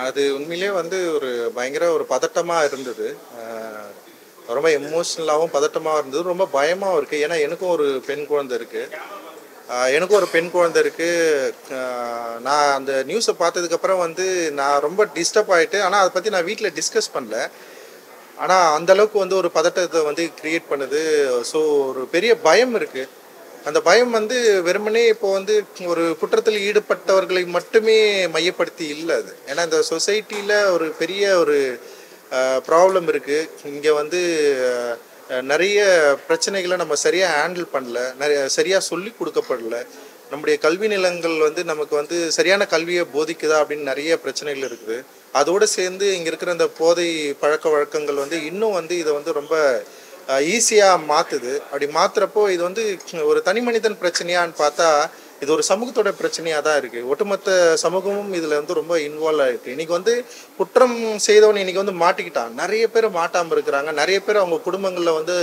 அது உண்மையிலேயே வந்து ஒரு பயங்கர ஒரு பதட்டமா இருந்தது. அ ரொம்ப எமோஷனலாவும் பதட்டமா இருந்தது. ரொம்ப பயமாவும் இருக்கு. ஏன்னா எனக்கும் ஒரு பெண் குழந்தை இருக்கு. எனக்கும் ஒரு பெண் குழந்தை இருக்கு. அ நான் அந்த நியூஸ பார்த்ததுக்கப்புறம் வந்து நான் ரொம்ப டிஸ்டர்ப் ஆயிட்டு, ஆனா அத பத்தி நான் வீட்ல டிஸ்கஸ் பண்ணல. ஆனா அந்த அளவுக்கு வந்து ஒரு பதட்டத்த வந்து கிரியேட் பண்ணுது. ஸோ ஒரு பெரிய பயம் இருக்கு. அந்த பயம் வந்து வெறுமனே இப்போ வந்து ஒரு குற்றத்தில் ஈடுபட்டவர்களை மட்டுமே மையப்படுத்தி இல்ல அது. ஏன்னா இந்த சொசைட்டில ஒரு பெரிய ஒரு ப்ராப்ளம் இருக்கு. இங்க வந்து நெறைய பிரச்சனைகள நம்ம சரியா ஹேண்டில் பண்ணல. சரியா சொல்லிக் குடுக்கப்படல. நம்முடைய கல்வி நிலங்கள் வந்து நமக்கு வந்து சரியான கல்விய போதிக்குதா அப்படின்னு நெறைய பிரச்சனைகள் இருக்குது. அதோட சேர்ந்து இங்க இருக்கிற இந்த போதை பழக்கவழக்கங்கள் வந்து இன்னும் வந்து இத வந்து ரொம்ப ஈஸியா மாத்துது. அப்படி மாத்துறப்போ இது வந்து ஒரு தனி மனிதன் பிரச்சனையான்னு பார்த்தா, இது ஒரு சமூகத்தோட பிரச்சனையா தான் இருக்கு. ஒட்டுமொத்த சமூகமும் இதுல வந்து ரொம்ப இன்வால்வ் ஆயிருக்கு. இன்னைக்கு வந்து குற்றம் செய்தவன் இன்னைக்கு வந்து மாட்டிக்கிட்டான். நெறைய பேர் மாட்டாம இருக்கிறாங்க. நெறைய பேர் அவங்க குடும்பங்கள்ல வந்து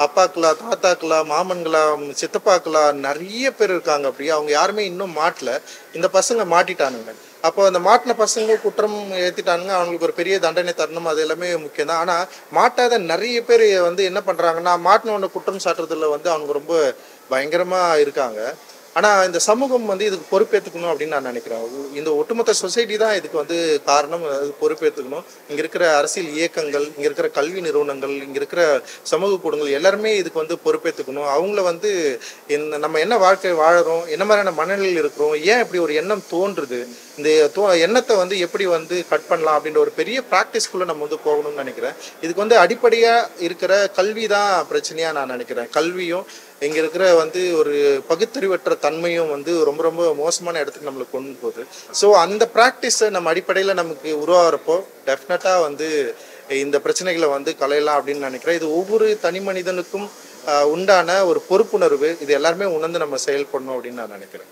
அப்பாக்களா, தாத்தாக்களா, மாமன்களா, சித்தப்பாக்களா நெறைய பேர் இருக்காங்க அப்படி. அவங்க யாருமே இன்னும் மாட்டல. இந்த பசங்க மாட்டிட்டானுங்க. அப்போ அந்த மாட்டுன பசங்க குற்றம் ஏத்துட்டானுங்க. அவங்களுக்கு ஒரு பெரிய தண்டனை தரணும். அது எல்லாமே முக்கியம் தான். ஆனா மாட்டாத நெறைய பேர் வந்து என்ன பண்றாங்கன்னா, மாட்டுனவன குற்றம் சாட்டுறதுல வந்து அவங்க ரொம்ப பயங்கரமா இருக்காங்க. ஆனா இந்த சமூகம் வந்து இதுக்கு பொறுப்பேத்துக்கணும் அப்படின்னு நான் நினைக்கிறேன். இந்த ஒட்டுமொத்த சொசைட்டி தான் இதுக்கு வந்து காரணம். அது பொறுப்பேத்துக்கணும். இங்க இருக்கிற அரசியல் இயக்கங்கள், இங்க இருக்கிற கல்வி நிறுவனங்கள், இங்க இருக்கிற சமூக கூடங்கள் எல்லாருமே இதுக்கு வந்து பொறுப்பேத்துக்கணும். அவங்கள வந்து நம்ம என்ன வாழ்க்கை வாழுறோம்? என்ன மாதிரியான மனநிலையில் இருக்கிறோம்? ஏன் இப்படி ஒரு எண்ணம் தோன்றுது? இந்த எண்ணத்த வந்து எப்படி வந்து கட் பண்ணலாம்? அப்படின்ற ஒரு பெரிய பிராக்டிஸ்க்குள்ள நம்ம வந்து போகணும்னு நினைக்கிறேன். இதுக்கு வந்து அடிப்படையா இருக்கிற கல்வி தான் பிரச்சனையா நான் நினைக்கிறேன். கல்வியும் இங்க இருக்கிற வந்து ஒரு பகுத்தறிவற்ற தன்மையும் வந்து ரொம்ப ரொம்ப மோசமான இடத்துக்கு நம்மள கொண்டு போகுது. ஸோ அந்த பிராக்டிஸ நம்ம அடிப்படையில நமக்கு உருவாகுறப்போ டெஃபினட்டா வந்து இந்த பிரச்சனைகள வந்து களையலாம் அப்படின்னு நினைக்கிறேன். இது ஒவ்வொரு தனி மனிதனுக்கும் உண்டான ஒரு பொறுப்புணர்வு. இது எல்லாருமே உணர்ந்து நம்ம செயல்படணும் அப்படின்னு நான் நினைக்கிறேன்.